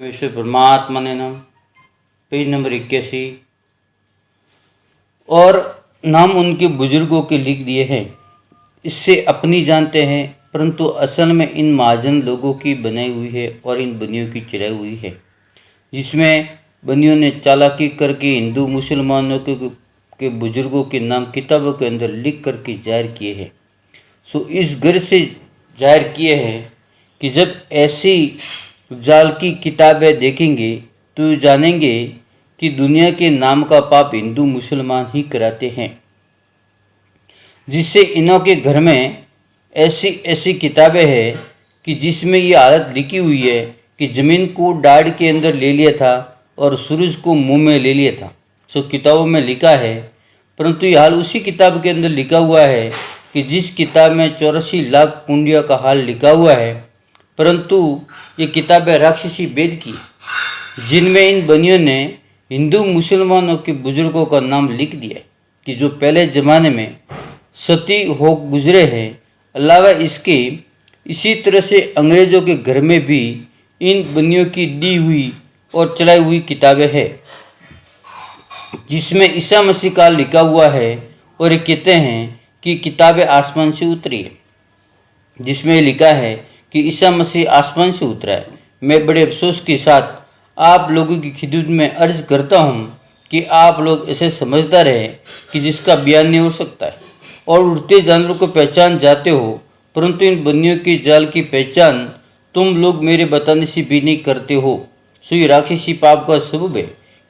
विश्व परमात्मा ने नाम पेज नंबर 81 और नाम उनके बुजुर्गों के लिख दिए हैं। इससे अपनी जानते हैं परंतु असल में इन महाजन लोगों की बनाई हुई है और इन बनियों की चलाई हुई है, जिसमें बनियों ने चालाकी करके हिंदू मुसलमानों के बुजुर्गों के नाम किताबों के अंदर लिख करके जाहिर किए हैं। सो इस गर्ज से जाहिर किए हैं कि जब ऐसी जाल की किताबें देखेंगे तो जानेंगे कि दुनिया के नाम का पाप हिंदू मुसलमान ही कराते हैं, जिससे इन्हों के घर में ऐसी ऐसी किताबें हैं कि जिसमें ये हालत लिखी हुई है कि ज़मीन को डाढ़ के अंदर ले लिया था और सूरज को मुंह में ले लिया था। सो किताबों में लिखा है, परंतु ये हाल उसी किताब के अंदर लिखा हुआ है कि जिस किताब में 84 लाख पुंडिया का हाल लिखा हुआ है, परंतु ये किताबें राक्षसी वेद की, जिनमें इन बनियों ने हिंदू मुसलमानों के बुजुर्गों का नाम लिख दिया है कि जो पहले ज़माने में सती हो गुजरे हैं। अलावा इसके इसी तरह से अंग्रेज़ों के घर में भी इन बनियों की दी हुई और चलाई हुई किताबें हैं, जिसमें ईसा मसीह का लिखा हुआ है और ये कहते हैं कि किताबें आसमान से उतरी है, जिसमें लिखा है कि ईसा मसीह आसमान से उतरा है। मैं बड़े अफसोस के साथ आप लोगों की खिदमत में अर्ज करता हूँ कि आप लोग ऐसे समझदार हैं कि जिसका बयान नहीं हो सकता है और उड़ते जानवरों को पहचान जाते हो, परंतु इन बनियों की जाल की पहचान तुम लोग मेरे बताने से भी नहीं करते हो। सो ये राक्षसी पाप का सबब है,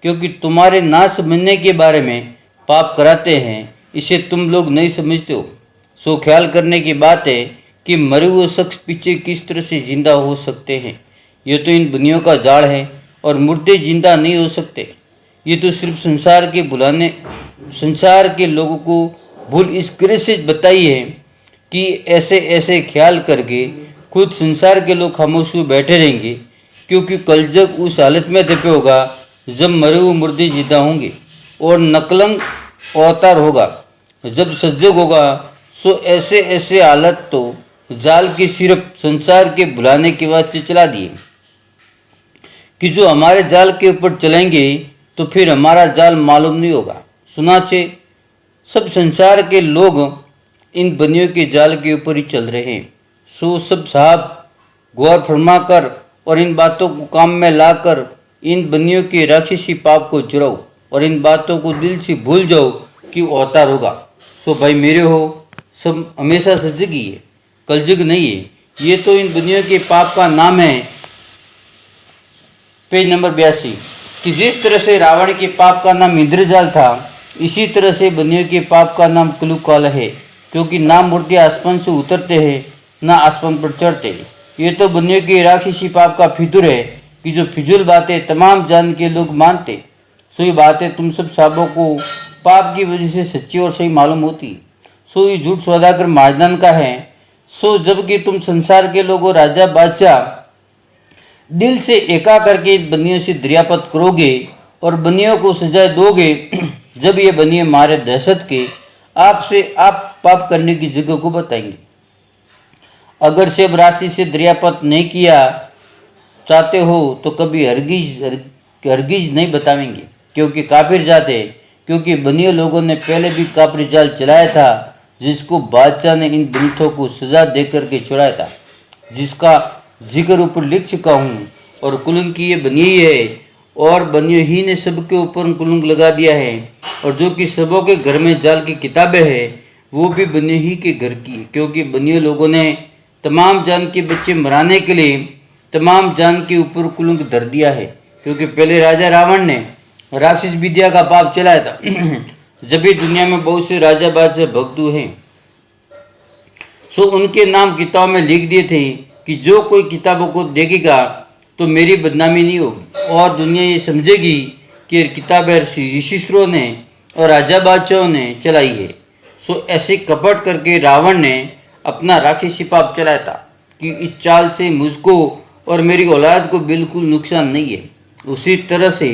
क्योंकि तुम्हारे ना समझने के बारे में पाप कराते हैं, इसे तुम लोग नहीं समझते हो। सो ख्याल करने की बात है कि मरे हुए शख्स पीछे किस तरह से जिंदा हो सकते हैं। ये तो इन बनियों का जाड़ है और मुर्दे जिंदा नहीं हो सकते। ये तो सिर्फ संसार के लोगों को भूल इस तरह से बताई है कि ऐसे ऐसे ख्याल करके खुद संसार के लोग खामोश हुए बैठे रहेंगे, क्योंकि कलजग उस हालत में दबे होगा जब मरे हुए मुर्दे जिंदा होंगे और नकलंक अवतार होगा जब सजग होगा। सो ऐसे ऐसे हालत तो जाल की सिर्फ संसार के भुलाने के वास्ते चला दिए कि जो हमारे जाल के ऊपर चलेंगे तो फिर हमारा जाल मालूम नहीं होगा। सुनाचे सब संसार के लोग इन बनियों के जाल के ऊपर ही चल रहे हैं। सो सब साहब गौर फरमाकर और इन बातों को काम में लाकर इन बनियों के राक्षसी पाप को जुड़ाओ और इन बातों को दिल से भूल जाओ कि अवतार होगा। सो भाई मेरे हो, सब हमेशा सजग ही है, कलजुग नहीं है। ये तो इन बनियों के पाप का नाम है पेज नंबर 82 कि जिस तरह से रावण के पाप का नाम इंद्रजाल था, इसी तरह से बनियों के पाप का नाम कलुकाल है, क्योंकि ना मूर्ति आसमान से उतरते हैं ना आसमान पर चढ़ते हैं। ये तो बनियों के राक्षसी पाप का फितूर है कि जो फिजूल बातें तमाम जान के लोग मानते, सो ये बातें तुम सब साहबों को पाप की वजह से सच्ची और सही मालूम होती। सो ये झूठ सौदागर माजदान का है। सो जबकि तुम संसार के लोगों राजा बादशाह दिल से एका करके बनियों से दरियापत करोगे और बनियों को सजा दोगे, जब ये बनिए मारे दहशत के आपसे आप पाप करने की जगह को बताएंगे। अगर सेब राशि से दरियापत नहीं किया चाहते हो तो कभी हरगिज नहीं बतावेंगे, क्योंकि काफिर जाते, क्योंकि बनियों लोगों ने पहले भी काफिर जाल चलाया था, जिसको बादशाह ने इन बंधुओं को सजा दे करके छुड़ाया था, जिसका जिक्र ऊपर लिख चुका हूँ। और कुलंग की ये बनी है और बनियों ही ने सबके ऊपर कुलंग लगा दिया है, और जो कि सबों के घर में जाल की किताबें हैं वो भी बनियों ही के घर की, क्योंकि बनियों लोगों ने तमाम जान के बच्चे मराने के लिए तमाम जान के ऊपर कुलंग धर दिया है, क्योंकि पहले राजा रावण ने राक्षस विद्या का पाप चलाया था। जब भी दुनिया में बहुत से राजा बादशाह भक्तु हैं, सो उनके नाम किताब में लिख दिए थे कि जो कोई किताबों को देखेगा तो मेरी बदनामी नहीं होगी और दुनिया ये समझेगी कि किताबें ऋषिश्रों ने और राजा बादशाहों ने चलाई है। सो ऐसे कपट करके रावण ने अपना राक्षसी पाप चलाया था कि इस चाल से मुझको और मेरी औलाद को बिल्कुल नुकसान नहीं है। उसी तरह से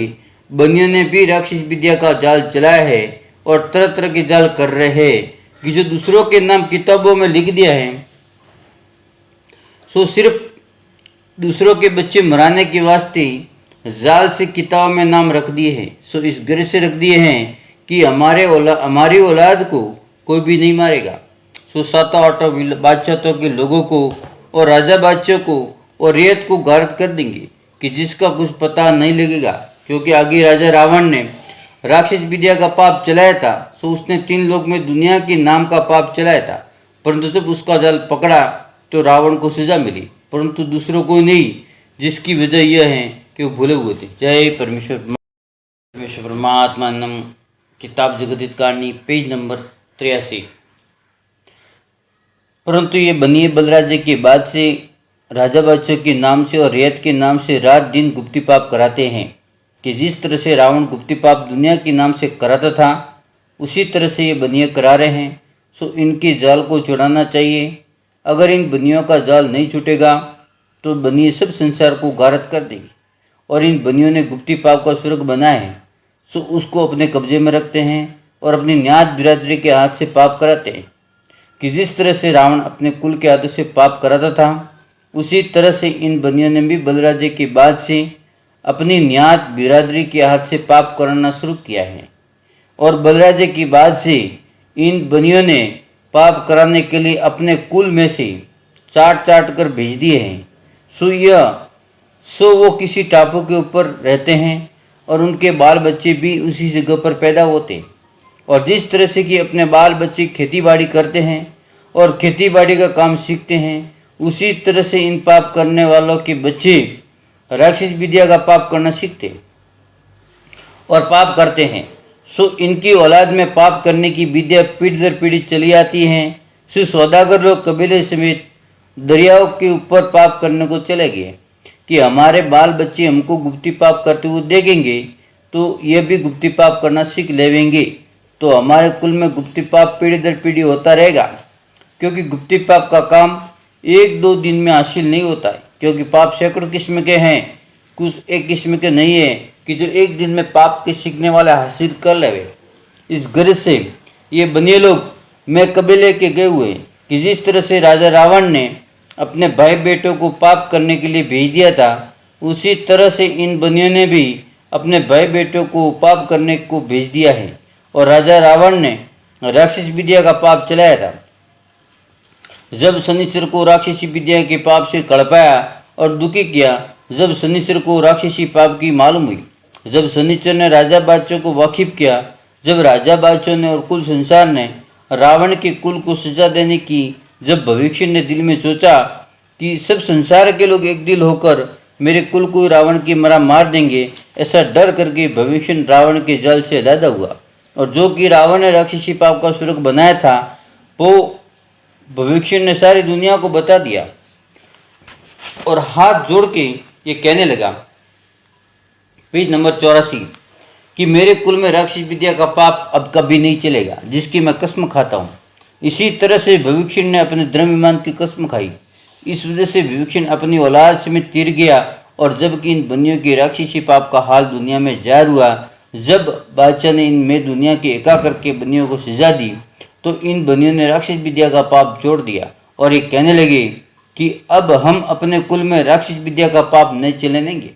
बनियों ने भी राक्षस विद्या का जाल चलाया है और तरह तरह के जाल कर रहे हैं कि जो दूसरों के नाम किताबों में लिख दिया है, सो सिर्फ दूसरों के बच्चे मराने के वास्ते जाल से किताब में नाम रख दिए हैं। सो इस गर्ज से रख दिए हैं कि हमारी औलाद को कोई भी नहीं मारेगा। सो सातों आठों बादशाहों के लोगों को और राजा बादशाह को और रेत को गारद कर देंगे कि जिसका कुछ पता नहीं लगेगा, क्योंकि आगे राजा रावण ने राक्षस विद्या का पाप चलाया था। सो उसने 3 लोक में दुनिया के नाम का पाप चलाया था, परंतु जब उसका जाल पकड़ा तो रावण को सजा मिली, परंतु दूसरों को नहीं, जिसकी वजह यह है कि वो भूले हुए थे। जय परमेश्वर। परमेश्वर परमात्मा नम। किताब जगदित कारणी पेज नंबर 83। परंतु ये बनिए बलराज्य के बाद से राजा बादशाह के नाम से और रेत के नाम से रात दिन गुप्ती पाप कराते हैं कि जिस तरह से रावण गुप्ती पाप दुनिया के नाम से कराता था, उसी तरह से ये बनिए करा रहे हैं। सो इनके जाल को छुड़ाना चाहिए। अगर इन बनियों का जाल नहीं छूटेगा तो बनिए सब संसार को गारत कर देगी। और इन बनियों ने गुप्ती पाप का स्वर्ग बनाया है, सो उसको अपने कब्जे में रखते हैं और अपनी न्यात बिरादरी के हाथ से पाप कराते हैं कि जिस तरह से रावण अपने कुल के हाथों से पाप कराता था, उसी तरह से इन बनियों ने भी बलराज्य के बाद से अपनी न्यात बिरादरी के हाथ से पाप करना शुरू किया है। और बलराज्य की बाद से इन बनियों ने पाप कराने के लिए अपने कुल में से चाट चाट कर भेज दिए हैं। सो वो किसी टापू के ऊपर रहते हैं और उनके बाल बच्चे भी उसी जगह पर पैदा होते। और जिस तरह से कि अपने बाल बच्चे खेती बाड़ी करते हैं और खेती बाड़ी का काम सीखते हैं, उसी तरह से इन पाप करने वालों के बच्चे राक्षस विद्या का पाप करना सीखते और पाप करते हैं। सो इनकी औलाद में पाप करने की विद्या पीढ़ी दर पीढ़ी चली आती हैं। सो सौदागर लोग कबीले समेत दरियाओं के ऊपर पाप करने को चले गए कि हमारे बाल बच्चे हमको गुप्ती पाप करते हुए देखेंगे तो ये भी गुप्ती पाप करना सीख लेवेंगे, तो हमारे कुल में गुप्ती पाप पीढ़ी दर पीढ़ी होता रहेगा। क्योंकि गुप्ती पाप का काम 1-2 दिन में हासिल नहीं होता है, क्योंकि पाप सैकड़ों किस्म के हैं, कुछ एक किस्म के नहीं है कि जो एक दिन में पाप के सीखने वाले हासिल कर लेवे। इस गरज से ये बनिए लोग मैं कबीले के गए हुए कि जिस तरह से राजा रावण ने अपने भाई बेटों को पाप करने के लिए भेज दिया था, उसी तरह से इन बनियों ने भी अपने भाई बेटों को पाप करने को भेज दिया है। और राजा रावण ने राक्षस विद्या का पाप चलाया था। जब शनिश्चर को राक्षसी विद्या के पाप से कड़पाया और दुखी किया, जब शनिश्चर को राक्षसी पाप की मालूम हुई, जब शनिश्चर ने राजा बादशाह को वाकिफ किया, जब राजा बादशाह ने और कुल संसार ने रावण के कुल को सजा देने की, जब भविष्य ने दिल में सोचा कि सब संसार के लोग एक दिल होकर मेरे कुल को रावण की मरा मार देंगे, ऐसा डर करके भविष्य रावण के जाल से अलहदा हुआ। और जो कि रावण ने राक्षसी पाप का स्वर्ग बनाया था, वो भविष्य ने सारी दुनिया को बता दिया और हाथ जोड़ के ये कहने लगा, पेज नंबर 84, कि मेरे कुल में राक्षस विद्या का पाप अब कभी नहीं चलेगा, जिसकी मैं कसम खाता हूँ। इसी तरह से भविष्य ने अपने धर्म ईमान की कसम खाई। इस वजह से भविष्य अपनी औलाद समेत तीर गया। और जबकि इन बनियों के राक्षसी पाप का हाल दुनिया में जाहिर हुआ, जब बादशाह ने इनमें दुनिया के एका करके बनियों को सजा दी, तो इन बनियों ने राक्षस विद्या का पाप छोड़ दिया और ये कहने लगे कि अब हम अपने कुल में राक्षस विद्या का पाप नहीं चलने देंगे।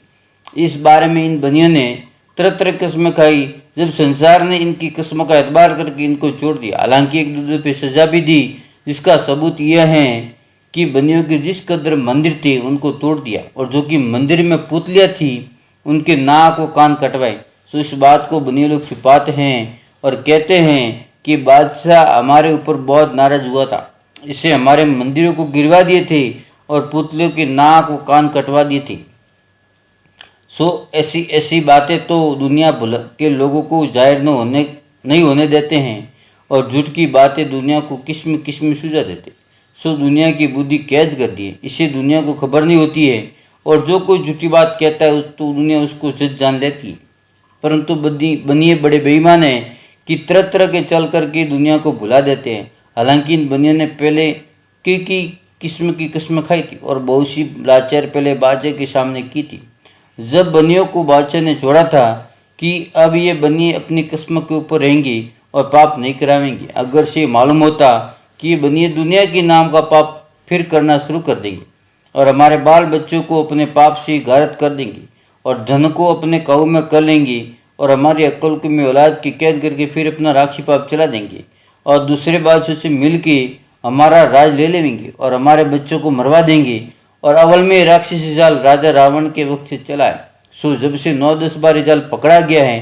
इस बारे में इन बनियों ने तरह तरह कस्में खाई। जब संसार ने इनकी कस्मों का एतबार करके इनको छोड़ दिया, हालांकि एक दूसरे पे सजा भी दी, जिसका सबूत यह है कि बनियों के जिस कदर मंदिर थे उनको तोड़ दिया और जो कि मंदिर में पुतलियाँ थी उनके नाक व कान कटवाए। सो इस बात को बनिए लोग छुपाते हैं और कहते हैं कि बादशाह हमारे ऊपर बहुत नाराज हुआ था, इससे हमारे मंदिरों को गिरवा दिए थे और पुतलियों के नाक व कान कटवा दिए थे। सो ऐसी बातें तो दुनिया भर के लोगों को जाहिर नहीं होने देते हैं और झूठ की बातें दुनिया को किस्म किस्म सुझा देते। सो दुनिया की बुद्धि कैद कर दी है, इससे दुनिया को खबर नहीं होती है और जो कोई झूठी बात कहता है तो दुनिया उसको सच जान लेती है। परंतु बनिए बड़े बेईमान हैं कि तरह तरह के चल करके दुनिया को भुला देते हैं। हालांकि इन बनियों ने पहले की किस्म की कसम खाई थी और बहुत सी लाचार पहले बादशाह के सामने की थी। जब बनियों को बादशाह ने छोड़ा था कि अब ये बनिए अपनी कसम के ऊपर रहेंगी और पाप नहीं करावेंगे, अगर से मालूम होता कि ये बनिए दुनिया के नाम का पाप फिर करना शुरू कर देंगे, और हमारे बाल बच्चों को अपने पाप से गारत कर देंगी और धन को अपने काबू में कर लेंगी और हमारी अक्ल को में औलाद की कैद करके फिर अपना राक्षी पाप चला देंगे और दूसरे बादशाह से मिल के हमारा राज ले लेंगे और हमारे बच्चों को मरवा देंगे। और अव्वल में राक्षसी जाल राजा रावण के वक्त से चला है। सो जब से 9-10 बार ये जाल पकड़ा गया है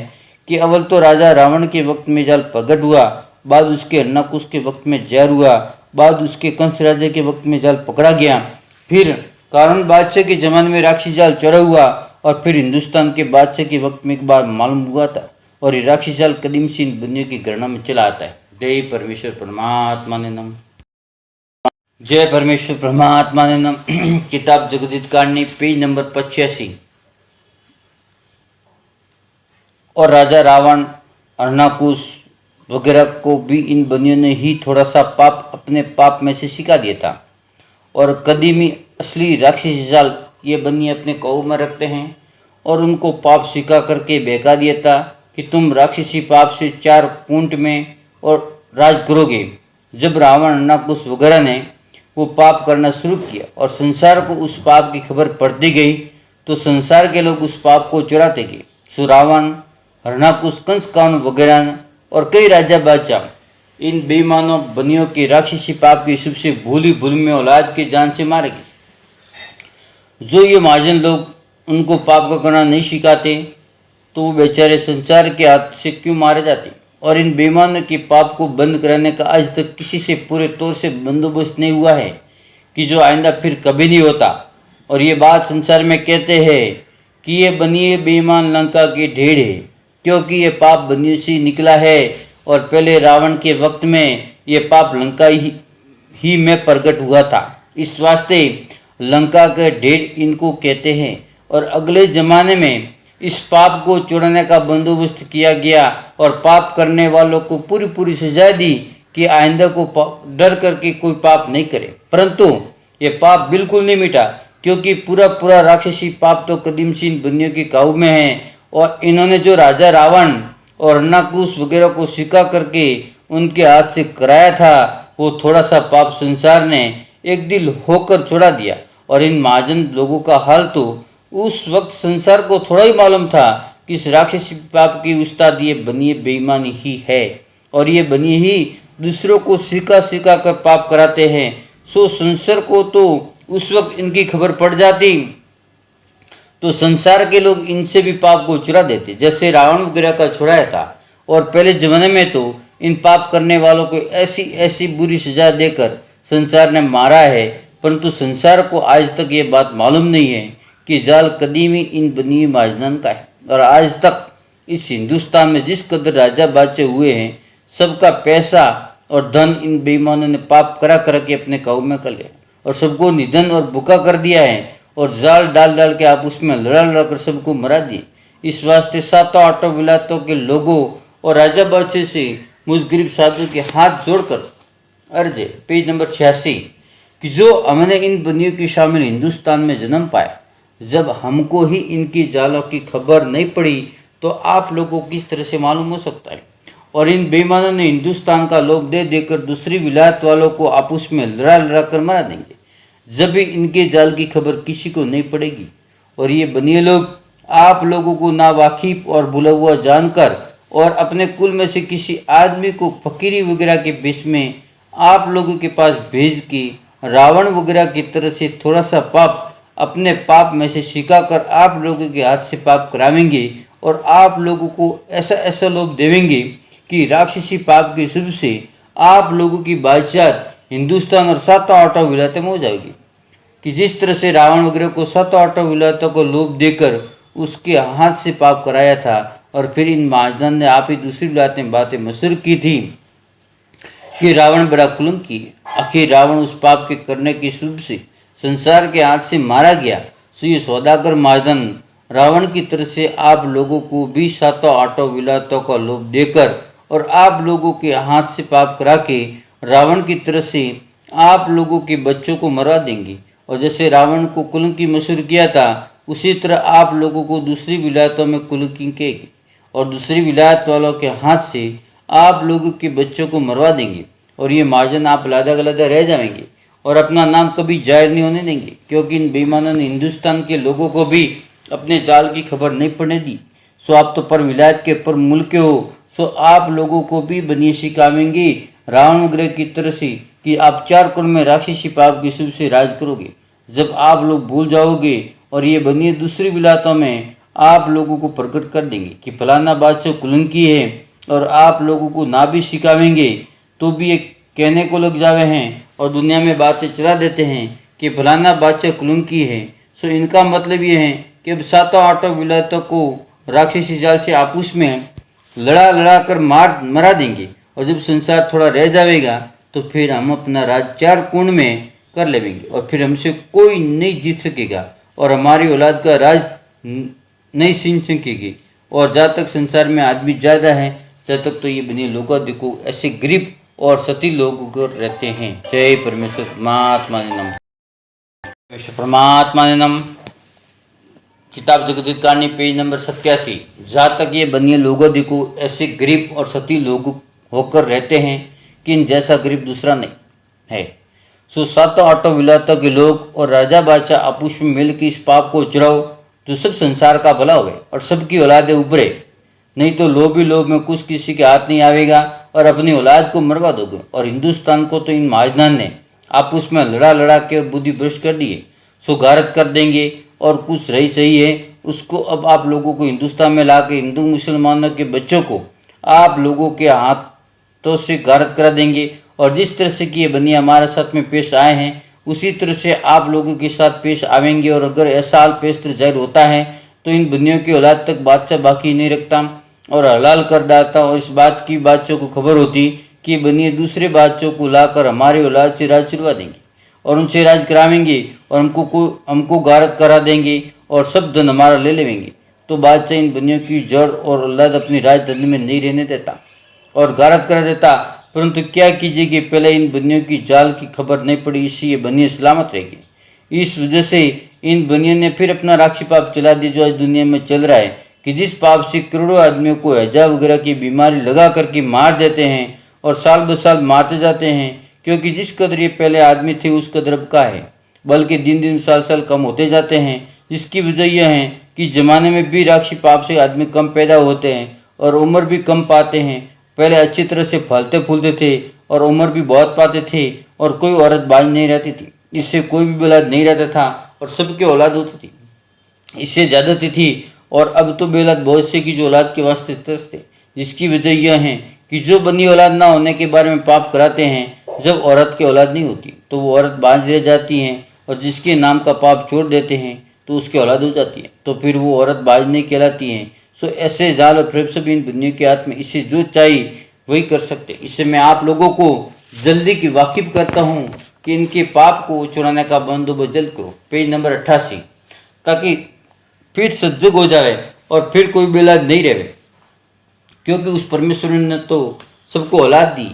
कि अव्वल तो राजा रावण के वक्त में जाल प्रगट हुआ, बाद उसके हिरण्यकुश के वक्त में जहर हुआ, बाद उसके कंस राजा के वक्त में जाल पकड़ा गया, फिर कारण बादशाह के जमाने में राक्षसी जाल चढ़ा हुआ और फिर हिंदुस्तान के बादशाह के वक्त में एक बार मालूम हुआ था। और ये राक्षसी जाल कदीम से इन बंदियों की गणना में चला आता है। जय परमेश्वर परमात्मा ने नम। जय परमेश्वर परमात्मा ने नम। किताब जगदीत कांड पेज नंबर 85। और राजा रावण हिरण्यकुश वगैरह को भी इन बनियों ने ही थोड़ा सा पाप अपने पाप में से सिखा दिया था। और कदीमी असली राक्षसी जाल ये बनिए अपने काबू में रखते हैं और उनको पाप सिखा करके बहका दिया था कि तुम राक्षसी पाप से 4 कुंट में और राज करोगे। जब रावण हिरण्यकुश वगैरह ने वो पाप करना शुरू किया और संसार को उस पाप की खबर पड़ती गई तो संसार के लोग उस पाप को चुराते गए। सो रावण हिरण्यकुश कंस कावन वगैरह और कई राजा बादशाह इन बेईमानों बनियों के राक्षसी पाप की शुभ से भूली भूल में औलाद की जान से मारे गए। जो ये महाजन लोग उनको पाप का करना नहीं सिखाते तो वो बेचारे संसार के हाथ से क्यों मारे जाते। और इन बेईमानों के पाप को बंद कराने का आज तक किसी से पूरे तौर से बंदोबस्त नहीं हुआ है कि जो आइंदा फिर कभी नहीं होता। और ये बात संसार में कहते हैं कि ये बनिए बेईमान लंका के ढेर है, क्योंकि ये पाप बनियों से निकला है और पहले रावण के वक्त में ये पाप लंका ही में प्रकट हुआ था। इस वास्ते लंका के ढेर इनको कहते हैं। और अगले ज़माने में इस पाप को छोड़ने का बंदोबस्त किया गया और पाप करने वालों को पूरी पूरी सजा दी कि आइंदा को डर करके कोई पाप नहीं करे। परंतु ये पाप बिल्कुल नहीं मिटा, क्योंकि पूरा राक्षसी पाप तो कदीम से इन बनियों के काबू में है। और इन्होंने जो राजा रावण और हिरण्यकुश वगैरह को सिखा करके उनके हाथ से कराया था वो थोड़ा सा पाप संसार ने एक दिल होकर छोड़ा दिया। और इन महाजन लोगों का हाल तो उस वक्त संसार को थोड़ा ही मालूम था कि इस राक्षसी पाप की उस्ताद ये बनिए बेईमानी ही है और ये बनिए ही दूसरों को सिखा कर पाप कराते हैं। सो संसार को तो उस वक्त इनकी खबर पड़ जाती तो संसार के लोग इनसे भी पाप को चुरा देते, जैसे रावण वगैरह का छुड़ाया था। और पहले जमाने में तो इन पाप करने वालों को ऐसी बुरी सजा देकर संसार ने मारा है, परंतु संसार को आज तक ये बात मालूम नहीं है कि जाल कदीमी इन बनी महाजनन का है। और आज तक इस हिंदुस्तान में जिस कदर राजा बादशाह हुए हैं सबका पैसा और धन इन बेईमानों ने पाप करा के अपने काबू में कर लिया और सबको निधन और भूखा कर दिया है और जाल डाल के आप उसमें लड़ा कर सबको मरा दिए। इस वास्ते 7-8 विलायतों के लोगों और राजा बादशाह से मुझ गरीब साधु के हाथ जोड़कर अर्ज है, पेज नंबर 86, कि जो हमने इन बनियों की शामिल हिंदुस्तान में जन्म पाया, जब हमको ही इनकी जालों की खबर नहीं पड़ी तो आप लोगों को किस तरह से मालूम हो सकता है। और इन बेईमानों ने हिंदुस्तान का लोभ दे देकर दूसरी विलायत वालों को आपस में लड़ा कर मरा देंगे, जब भी इनके जाल की खबर किसी को नहीं पड़ेगी। और ये बनिए लोग आप लोगों को नावाकिफ और भुला हुआ जानकर और अपने कुल में से किसी आदमी को फकीरी वगैरह के बेस में आप लोगों के पास भेज के रावण वगैरह की तरह से थोड़ा सा पाप अपने पाप में से सिखा कर आप लोगों के हाथ से पाप करावेंगे और आप लोगों को ऐसा लोभ देवेंगे कि राक्षसी पाप की शुभ से आप लोगों की बादशाह हिंदुस्तान और 7-8 विलायतों में हो जाएगी। कि जिस तरह से रावण वगैरह को 7-8 विलायतों को लोभ देकर उसके हाथ से पाप कराया था और फिर इन महाजन ने आप ही दूसरी विलायतें बातें मशहूर की थी कि रावण बड़ा कुलंकी है। आखिर रावण उस पाप के करने की शुभ से संसार के हाथ से मारा गया। सो ये सौदागर महाजन रावण की तरह से आप लोगों को भी 7-8 विलायतों का लोभ देकर और आप लोगों के हाथ से पाप करा के रावण की तरह से आप लोगों के बच्चों को मरवा देंगे। और जैसे रावण को कुलंकी मशहूर किया था उसी तरह आप लोगों को दूसरी विलायतों में कुलंकी कहेगी और दूसरी विलायत वालों के हाथ से आप लोगों के बच्चों को मरवा देंगे और ये महाजन आप लादा गलादा रह जाएंगे और अपना नाम कभी जाहिर नहीं होने देंगे, क्योंकि इन बेईमानों ने हिंदुस्तान के लोगों को भी अपने जाल की खबर नहीं पड़ने दी। सो आप तो पर विलायत के पर मुल्क के हो, सो आप लोगों को भी बनिए सिखावेंगे रावण ग्रह की तरह से कि आप 4 कुल में राक्षसी पाप के शुभ से राज करोगे। जब आप लोग भूल जाओगे और ये बनिए दूसरी विलायतों में आप लोगों को प्रकट कर देंगे कि फलाना बादशाह कुलंकी है, और आप लोगों को ना भी सिखावेंगे तो भी एक कहने को लग जावे हैं और दुनिया में बातें चला देते हैं कि फलाना बादशाह कुलंकी है। सो इनका मतलब ये है कि अब 7-8 विलायतों को राक्षसी जाल से आपस में लड़ा कर मरा देंगे, और जब संसार थोड़ा रह जाएगा तो फिर हम अपना राज 4 कुंड में कर लेंगे और फिर हमसे कोई नहीं जीत सकेगा और हमारी औलाद का राज नहीं छीन सकेगी। और जहाँ तक संसार में आदमी ज़्यादा है जब तक तो ये बनिए लोगों देखो ऐसे गरीब और सती लोग रहते हैं। जय परमेश्वर परमात्मा ने नम। परमेश्वर परमात्मा ने नम। किताब जगदीत कहानी पेज नंबर 87। जहाँ तक ये बनिए लोगों देखो ऐसे गरीब और सती लोग होकर रहते हैं कि इन जैसा गरीब दूसरा नहीं है। सो 7-8 विलायतों के लोग और राजा बादशाह आपस में मिल के इस पाप को चुराओ तो सब संसार का भला होवे और सबकी औलादें उभरे, नहीं तो लोभी लोभ में कुछ किसी के हाथ नहीं आवेगा और अपनी औलाद को मरवा दोगे। और हिंदुस्तान को तो इन महाजनान ने आपस में लड़ा के बुद्धि भ्रष्ट कर दिए, सो गारत कर देंगे और कुछ रही सही है उसको अब आप लोगों को हिंदुस्तान में ला के हिंदू मुसलमानों के बच्चों को आप लोगों के हाथों से गारत करा देंगे। और जिस तरह से कि ये बनिए हमारे साथ में पेश आए हैं उसी तरह से आप लोगों के साथ पेश आवेंगे। और अगर ऐसा हाल पेश जाहिर होता है तो इन बनियों की औलाद तक बादशाह बाकी नहीं रखता और हलाल कर डालता। और इस बात की बादशाह को खबर होती कि बनिए दूसरे बादशाह को लाकर हमारी औलाद से राज चुरवा देंगे और उनसे राज करावेंगे और हमको गारत करा देंगे और सब धन हमारा ले लेंगे। तो बादशाह इन बनियों की जड़ और औलाद अपनी राजधानी में नहीं रहने देता और गारत करा देता। परंतु क्या कीजिए कि पहले इन बनियों की जाल की खबर नहीं पड़ी, इसलिए बनिए सलामत रहेगी। इस वजह से इन बनियों ने फिर अपना राक्षसी पाप चला दिया जो आज दुनिया में चल रहा है कि जिस पाप से करोड़ों आदमियों को हैजा वगैरह की बीमारी लगा करके मार देते हैं और साल ब साल मारते जाते हैं, क्योंकि जिस कदर ये पहले आदमी थे उस कदर अब का है, बल्कि दिन दिन साल कम होते जाते हैं। जिसकी वजह यह है कि ज़माने में भी राक्षसी पाप से आदमी कम पैदा होते हैं और उम्र भी कम पाते हैं। पहले अच्छी तरह से फलते फूलते थे और उम्र भी बहुत पाते थे और कोई औरत बाज नहीं रहती थी, इससे कोई भी औलाद नहीं रहता था और सबके औलाद होती थी, इससे ज़्यादा थी। और अब तो बेौलाद बहुत से की जो औलाद के वास्ते तरस थे। जिसकी वजह यह है कि जो बनी औलाद ना होने के बारे में पाप कराते हैं, जब औरत की औलाद नहीं होती तो वो औरत बाज रह जाती हैं और जिसके नाम का पाप छोड़ देते हैं तो उसकी औलाद हो जाती है, तो फिर वो औरत बाज नहीं कहलाती हैं। सो ऐसे जाल और फ्रेब सभी इन बनियों के हाथ में, इससे जो चाहिए वही कर सकते। इससे मैं आप लोगों को जल्दी की वाकिफ करता हूँ कि इनके पाप को छुड़ाने का बंदोबस्त जल्द करो। पेज नंबर 88, ताकि फिर सजग हो जाए और फिर कोई बेलाद नहीं रहे, क्योंकि उस परमेश्वर ने तो सबको औलाद दी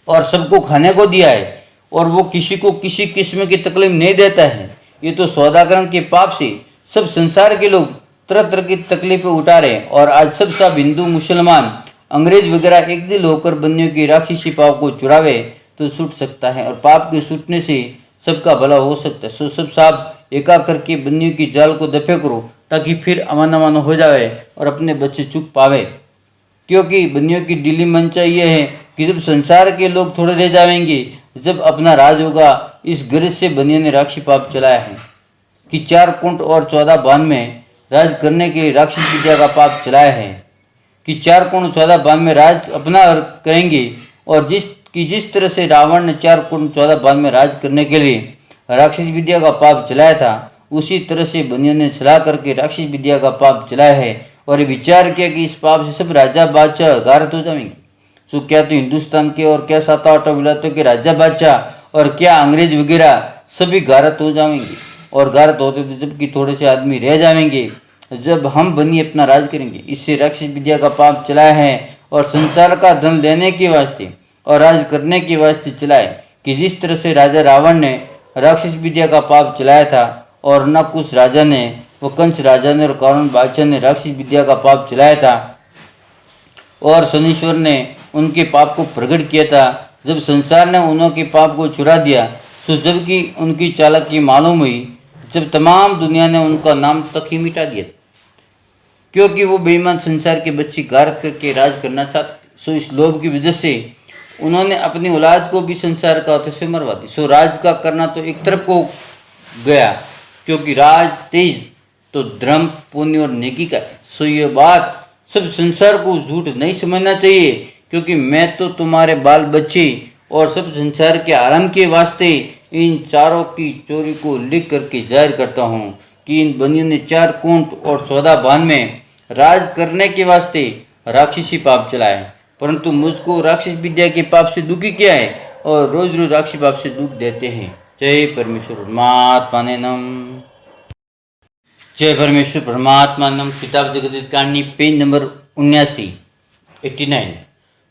और सबको खाने को दिया है और वो किसी को किसी किस्म की तकलीफ नहीं देता है। ये तो सौदागरन के पाप से सब संसार के लोग तरह तरह की तकलीफें उठा रहे हैं और आज सब हिंदू मुसलमान अंग्रेज वगैरह एक दिल होकर बनियों की राक्षसी पाप को चुरावे तो छूट सकता है और पाप के छूटने से सबका भला हो सकता है। सो सब साहब एका करके बनियों की जाल को दफे करो ताकि फिर अमान अमान हो जाए और अपने बच्चे चुप पावे, क्योंकि बनियों की दिली मंशा यह है कि जब संसार के लोग थोड़े रह जाएंगे, जब अपना राज होगा। इस गरज से बनियों ने राक्षसी पाप चलाया है कि 4 कुंट और 14 बान में राज करने के लिए राक्षस विद्या का पाप चलाया है कि 4 कुंट 14 बान में राज अपना करेंगे। और जिस तरह से रावण ने 4 कुंट 14 बान में राज करने के लिए राक्षस विद्या का पाप चलाया था, उसी तरह से बनियों ने चला करके राक्षस विद्या का पाप चलाया है और ये विचार किया कि इस पाप से सब राजा बादशाह गारत हो जाएंगे। सो क्या तो हिंदुस्तान के और क्या 7-8 विलायतों के राजा बादशाह और क्या अंग्रेज वगैरह सभी गारत हो जाएंगे और गारत होते तो जबकि थोड़े से आदमी रह जाएंगे जब हम बनिए अपना राज करेंगे। इससे राक्षस विद्या का पाप चलाया है और संसार का धन लेने के वास्ते और राज करने के वास्ते चलाए कि जिस तरह से राजा रावण ने राक्षस विद्या का पाप चलाया था और न कुछ राजा ने, वो कंस राजा ने और कौरव बादशाह ने राक्षस विद्या का पाप चलाया था और शनीश्वर ने उनके पाप को प्रकट किया था जब संसार ने उनके पाप को चुरा दिया, सो जबकि उनकी चालाकी मालूम हुई, जब तमाम दुनिया ने उनका नाम तक ही मिटा दिया, क्योंकि वो बेईमान संसार के बच्चे गारत करके राज करना चाहते। सो इस लोभ की वजह से उन्होंने अपनी औलाद को भी संसार का हाथों से मरवा दी। सो राज का करना तो एक तरफ को गया, क्योंकि राज तेज तो धर्म पुण्य और नेकी का है। सो ये बात सब संसार को झूठ नहीं समझना चाहिए, क्योंकि मैं तो तुम्हारे बाल बच्चे और सब संसार के आराम के वास्ते इन चारों की चोरी को लिख करके जाहिर करता हूँ कि इन बनियों ने 4 कुंट और 14 बान में राज करने के वास्ते राक्षसी पाप चलाए, परंतु मुझको राक्षस विद्या के पाप से दुखी किया है और रोज रोज राक्षसी पाप से दुख देते हैं। जय परमेश्वर परमात्मा ने नम। जय परमेश्वर परमात्मा नम। किताब जगत कहानी पेज नंबर 89।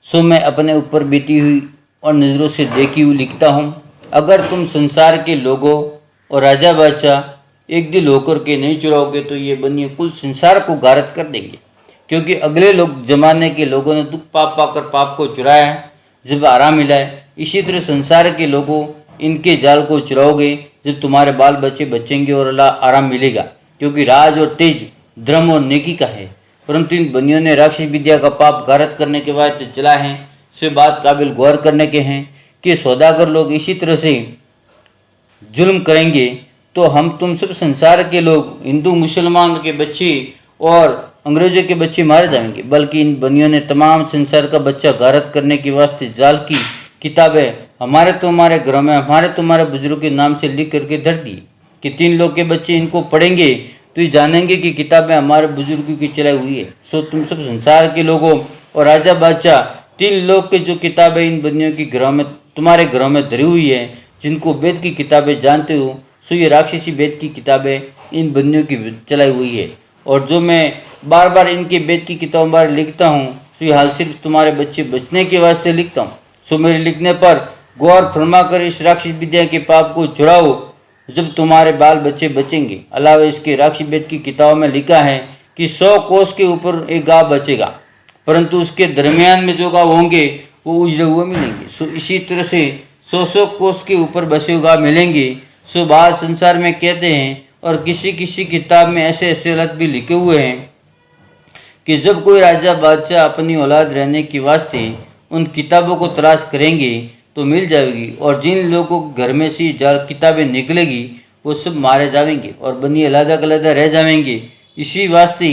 सो मैं अपने ऊपर बीती हुई और नज़रों से देखी हुई लिखता हूँ। अगर तुम संसार के लोगों और राजा बादशाह एक दिल होकर के नहीं चुराओगे तो ये बनिए कुल संसार को गारत कर देंगे, क्योंकि अगले लोग जमाने के लोगों ने दुख पाप पाकर पाप को चुराया है जब आराम मिला है। इसी तरह संसार के लोगों इनके जाल को चुराओगे जब तुम्हारे बाल बच्चे बचेंगे और अल्लाह आराम मिलेगा, क्योंकि राज और तेज धर्म और नेकी का है। परंतु इन बनियों ने राक्षस विद्या का पाप गारत करने के बाद चला है। से बात काबिल गौर करने के हैं कि सौदागर लोग इसी तरह से जुल्म करेंगे तो हम तुम सब संसार के लोग हिंदू मुसलमान के बच्चे और अंग्रेजों के बच्चे मारे जाएंगे, बल्कि इन बनियों ने तमाम संसार का बच्चा गारत करने के वास्ते जाल की किताबें हमारे तुम्हारे घरों में हमारे तुम्हारे बुजुर्गों के नाम से लिख करके धर दी कि 3 लोग के बच्चे इनको पढ़ेंगे तो ये जानेंगे कि किताबें हमारे बुजुर्गों की चलाई हुई है। सो तुम सब संसार के लोगों और राजा बादशाह 3 लोग के जो किताबें इन बनियों की घरों में तुम्हारे घरों में धरी हुई है, जिनको वेद की किताबें जानते हो, सो ये राक्षसी वेद की किताबें इन बनियों की चलाई हुई है। और जो मैं बार बार इनके वेद की किताबों बार लिखता हूँ, सो ये हाल सिर्फ तुम्हारे बच्चे बचने के वास्ते लिखता हूँ। सो मेरे लिखने पर गौर फरमा कर इस राक्षस विद्या के पाप को छुड़ाओ जब तुम्हारे बाल बच्चे बचेंगे। अलावा इसके राक्षस वेद की किताबों में लिखा है कि 100 कोस के ऊपर एक गाँव बचेगा, परंतु उसके दरमियान में जो गाँव होंगे वो उजड़े हुए मिलेंगे। सो इसी तरह से 100 कोस के ऊपर बसे हुए गाँव मिलेंगे। सो बात संसार में कहते हैं और किसी किसी किताब में ऐसे ऐसे हालत भी लिखे हुए हैं कि जब कोई राजा बादशाह अपनी औलाद रहने के वास्ते उन किताबों को तलाश करेंगे तो मिल जाएगी, और जिन लोगों के घर में से किताबें निकलेगी वो सब मारे जाएंगे और बनिए अलग अलग रह जाएंगे। इसी वास्ते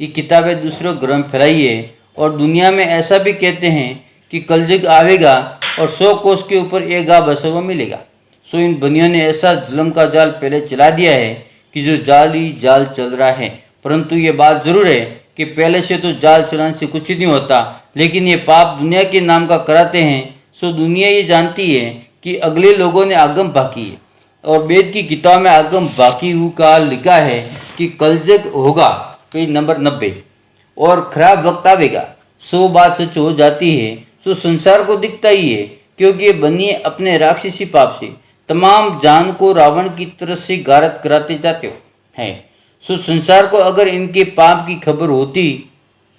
ये किताबें दूसरों घरों में फैलाई है। और दुनिया में ऐसा भी कहते हैं कि कलयुग आवेगा और 100 कोस के ऊपर एक गाँव बसा हुआ मिलेगा। सो इन बनियों ने ऐसा जुल्म का जाल पहले चला दिया है कि जो जाल ही जाल चल रहा है। परंतु ये बात जरूर है कि पहले से तो जाल चलाने से कुछ नहीं होता, लेकिन ये पाप दुनिया के नाम का कराते हैं। सो दुनिया ये जानती है कि अगले लोगों ने आगम बाकी है, और वेद की किताब में आगम बाकी का लिखा है कि कलयुग होगा पेज नंबर 90 और खराब वक्त आवेगा। सो बात सच हो जाती है। सो संसार को दिखता ही है, क्योंकि ये बनिए अपने राक्षसी पाप से तमाम जान को रावण की तरफ से गारत कराते जाते हो हैं। सो संसार को अगर इनके पाप की खबर होती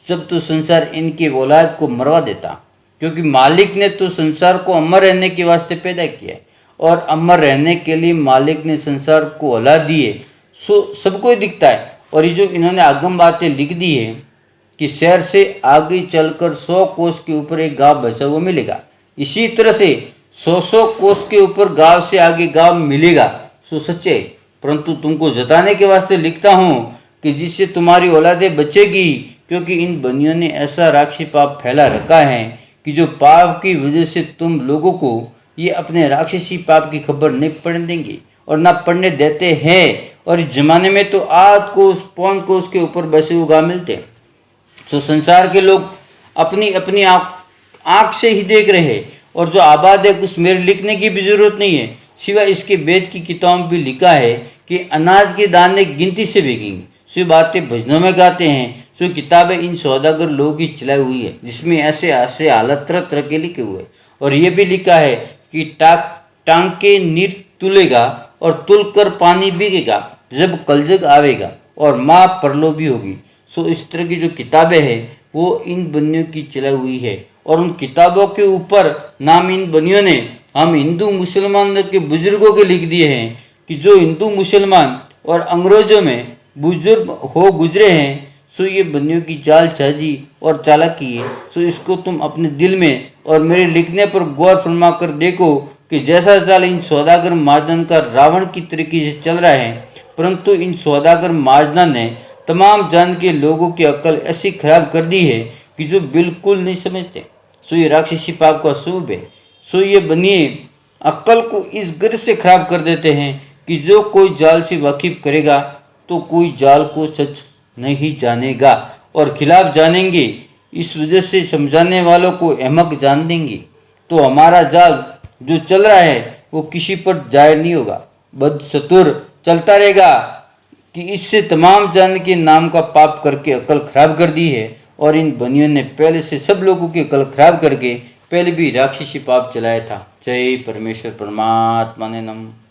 जब तो संसार इनके औलाद को मरवा देता, क्योंकि मालिक ने तो संसार को अमर रहने के वास्ते पैदा किया है और अमर रहने के लिए मालिक ने संसार को औलाद दी है। सो सबको ही दिखता है। और ये जो इन्होंने आगम बातें लिख दी है कि शहर से आगे चलकर 100 कोस के ऊपर एक गांव बसा हुआ मिलेगा, इसी तरह से 100 कोस के ऊपर गांव से आगे गांव मिलेगा। सो सच्चे, परंतु तुमको जताने के वास्ते लिखता हूँ कि जिससे तुम्हारी औलादें बचेगी, क्योंकि इन बनियों ने ऐसा राक्षसी पाप फैला रखा है कि जो पाप की वजह से तुम लोगों को ये अपने राक्षसी पाप की खबर नहीं पड़ने देंगे और ना पढ़ने देते हैं। और इस जमाने में तो आध कोस पौन कोस के ऊपर बसे हुए गाँव मिलते हैं। सो संसार के लोग अपनी अपनी आँख से ही देख रहे हैं, और जो आबाद है कुछ मेरे लिखने की भी जरूरत नहीं है, सिवाय इसके वेद की किताब में भी लिखा है कि अनाज के दाने गिनती से बिकेंगे। सो बातें भजनों में गाते हैं। सो किताबें इन सौदागर लोगों की चलाई हुई है, जिसमें ऐसे ऐसे हालत तरह तरह के लिखे हुए। और ये भी लिखा है कि टांके नीर तुलेगा और तुल कर पानी बिकेगा जब कलयुग आवेगा और माँ परलो भी होगी। सो इस तरह की जो किताबें हैं वो इन बनियों की चलाई हुई है। और उन किताबों के ऊपर नाम इन बनियों ने हम हिंदू मुसलमान के बुजुर्गों के लिख दिए हैं कि जो हिंदू मुसलमान और अंग्रेजों में बुजुर्ग हो गुजरे हैं, सो ये बनियों की जाल साजी और चालाकी है। सो इसको तुम अपने दिल में और मेरे लिखने पर गौर फरमा कर देखो कि जैसा चाल इन सौदागर महाजन का रावण की तरीके से चल रहा है, परंतु इन सौदागर महाजन ने तमाम जान के लोगों की अक्ल ऐसी खराब कर दी है कि जो बिल्कुल नहीं समझते। सो ये राक्षसी पाप का स्वरूप है। सो ये बनिए अक्ल को इस गर्ज से खराब कर देते हैं कि जो कोई जाल से वाकिफ करेगा तो कोई जाल को सच नहीं जानेगा और खिलाफ जानेंगे। इस वजह से समझाने वालों को अहमक जान देंगे। तो हमारा जाल जो चल रहा है वो किसी पर जाहिर नहीं होगा, बदस्तूर चलता रहेगा कि इससे तमाम जान के नाम का पाप करके अकल खराब कर दी है। और इन बनियों ने पहले से सब लोगों की अकल खराब करके पहले भी राक्षसी पाप चलाया था। जय परमेश्वर परमात्मा ने नमः।